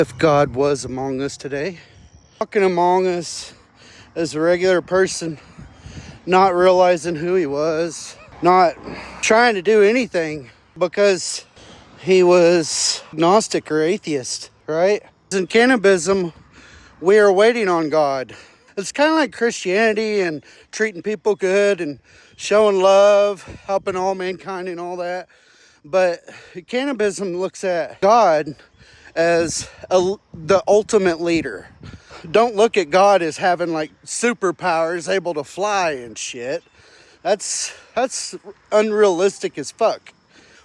If God was among us today, walking among us as a regular person, not realizing who he was, not trying to do anything because he was agnostic or atheist, right? In cannabism, we are waiting on God. It's kind of like Christianity and treating people good and showing love, helping all mankind and all that. But cannabism looks at God as the ultimate leader. Don't look at God as having like superpowers, able to fly and shit. That's unrealistic as fuck.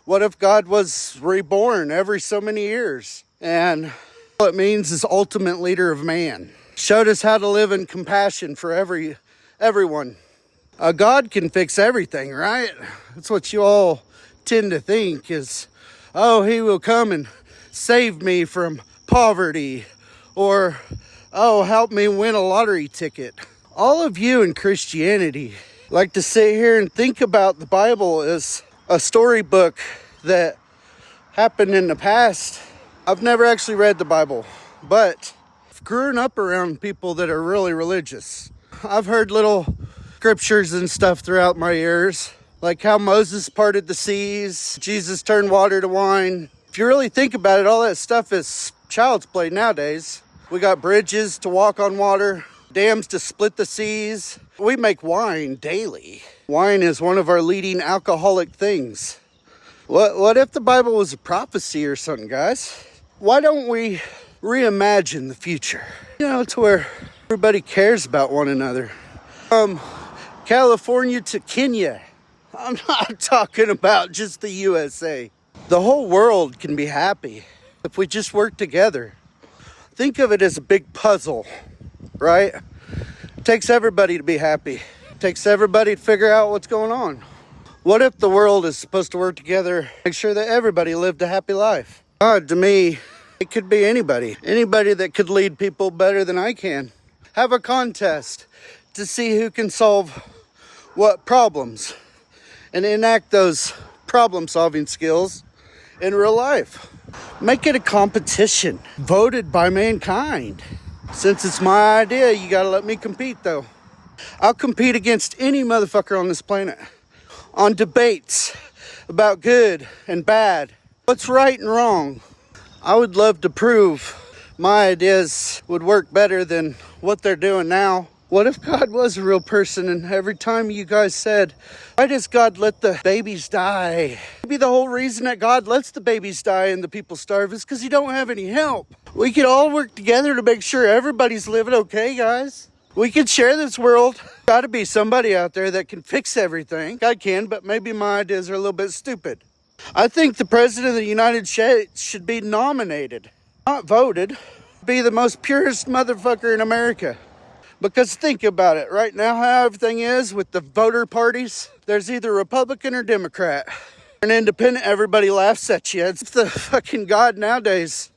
What if God was reborn every so many years? And what it means is ultimate leader of man. Showed us how to live in compassion for everyone. God can fix everything, right? That's what you all tend to think is, oh, he will come and save me from poverty, or oh, help me win a lottery ticket. All of you in Christianity like to sit here and think about the Bible as a storybook that happened in the past. I've never actually read the Bible, but I've grown up around people that are really religious. I've heard little scriptures and stuff throughout my years, like how Moses parted the seas, Jesus turned water to wine. If you really think about it, all that stuff is child's play nowadays. We got bridges to walk on water, dams to split the seas. We make wine daily. Wine is one of our leading alcoholic things. What if the Bible was a prophecy or something, guys? Why don't we reimagine the future? You know, to where everybody cares about one another. From California to Kenya. I'm not talking about just the USA. The whole world can be happy if we just work together. Think of it as a big puzzle, right? It takes everybody to be happy. It takes everybody to figure out what's going on. What if the world is supposed to work together, make sure that everybody lived a happy life? God, to me, it could be anybody. Anybody that could lead people better than I can. Have a contest to see who can solve what problems and enact those problem-solving skills in real life. Make it a competition voted by mankind. Since it's my idea, you gotta let me compete though. I'll compete against any motherfucker on this planet on debates about good and bad, what's right and wrong. I would love to prove my ideas would work better than what they're doing now. What if God was a real person and every time you guys said, why does God let the babies die? Maybe the whole reason that God lets the babies die and the people starve is because you don't have any help. We could all work together to make sure everybody's living okay, guys. We could share this world. Gotta be somebody out there that can fix everything. I can, but maybe my ideas are a little bit stupid. I think the President of the United States should be nominated, not voted. Be the most purest motherfucker in America. Because think about it, right now how everything is with the voter parties, there's either Republican or Democrat. An independent, everybody laughs at you. It's the fucking God nowadays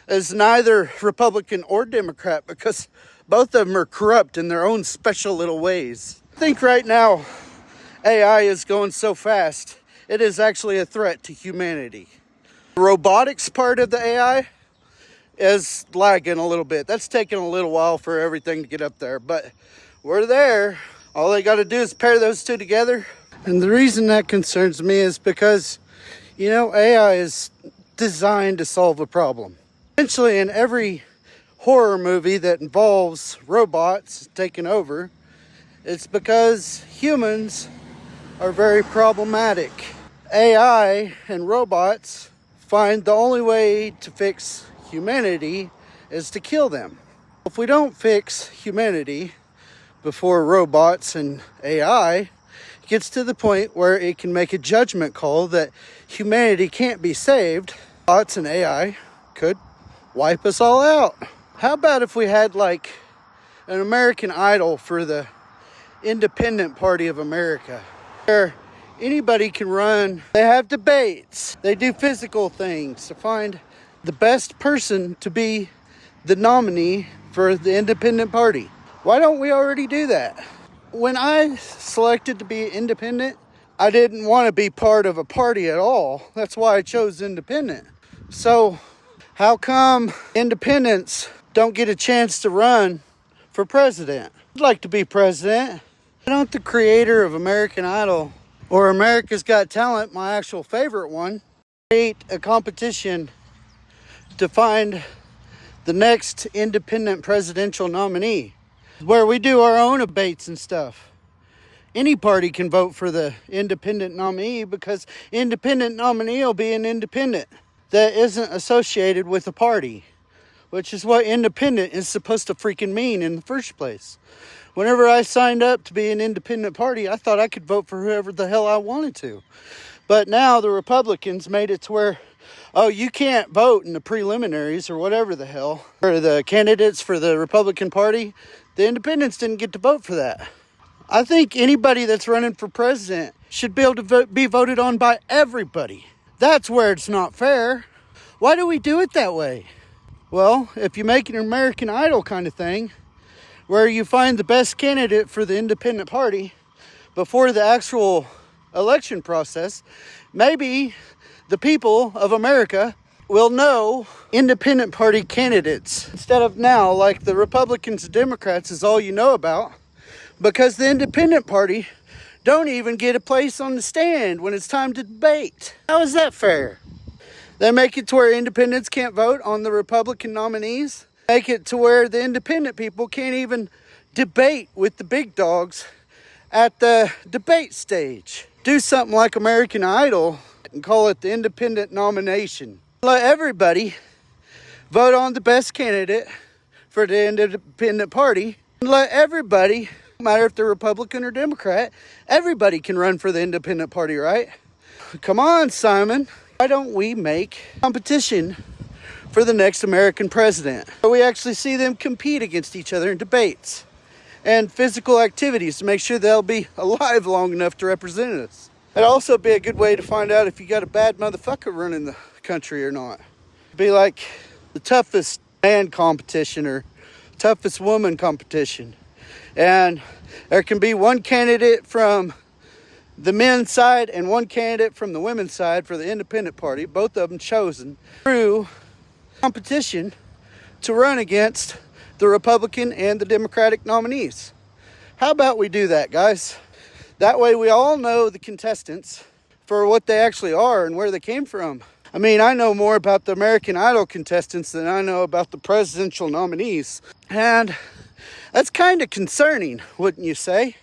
is neither Republican or Democrat because both of them are corrupt in their own special little ways. I think right now AI is going so fast, it is actually a threat to humanity. The robotics part of the AI is lagging a little bit. That's taking a little while for everything to get up there, but we're there. All they got to do is pair those two together. And the reason that concerns me is because, you know, AI is designed to solve a problem. Essentially, in every horror movie that involves robots taking over, it's because humans are very problematic. AI and robots find the only way to fix humanity is to kill them. If we don't fix humanity before robots and AI gets to the point where it can make a judgment call that humanity can't be saved, bots and AI could wipe us all out. How about if we had like an American Idol for the independent party of America, where anybody can run, they have debates, they do physical things to find the best person to be the nominee for the independent party. Why don't we already do that? When I selected to be independent, I didn't want to be part of a party at all. That's why I chose independent. So How come independents don't get a chance to run for president? I'd like to be president. Why don't the creator of American Idol or America's Got Talent, my actual favorite one, create a competition to find the next independent presidential nominee, where we do our own debates and stuff. Any party can vote for the independent nominee, because independent nominee will be an independent that isn't associated with a party, which is what independent is supposed to freaking mean in the first place. Whenever I signed up to be an independent party, I thought I could vote for whoever the hell I wanted to. But now the Republicans made it to where, oh, you can't vote in the preliminaries or whatever the hell, or the candidates for the Republican Party. The independents didn't get to vote for that. I think anybody that's running for president should be able to be voted on by everybody. That's where it's not fair. Why do we do it that way? Well, if you make an American Idol kind of thing, where you find the best candidate for the independent party before the actual election process, maybe the people of America will know independent party candidates instead of now, like the Republicans and Democrats is all you know about, because the independent party don't even get a place on the stand when it's time to debate. How is that fair? They make it to where independents can't vote on the Republican nominees. Make it to where the independent people can't even debate with the big dogs at the debate stage. Do something like American Idol and call it the independent nomination. Let everybody vote on the best candidate for the independent party. And let everybody, no matter if they're Republican or Democrat, everybody can run for the independent party, right? Come on, Simon. Why don't we make competition for the next American president? We actually see them compete against each other in debates and physical activities to make sure they'll be alive long enough to represent us. It'd also be a good way to find out if you got a bad motherfucker running the country or not. It'd be like the toughest man competition or toughest woman competition. And there can be one candidate from the men's side and one candidate from the women's side for the independent party, both of them chosen through competition to run against the Republican and the Democratic nominees. How about we do that, guys? That way we all know the contestants for what they actually are and where they came from. I mean, I know more about the American Idol contestants than I know about the presidential nominees. And that's kind of concerning, wouldn't you say?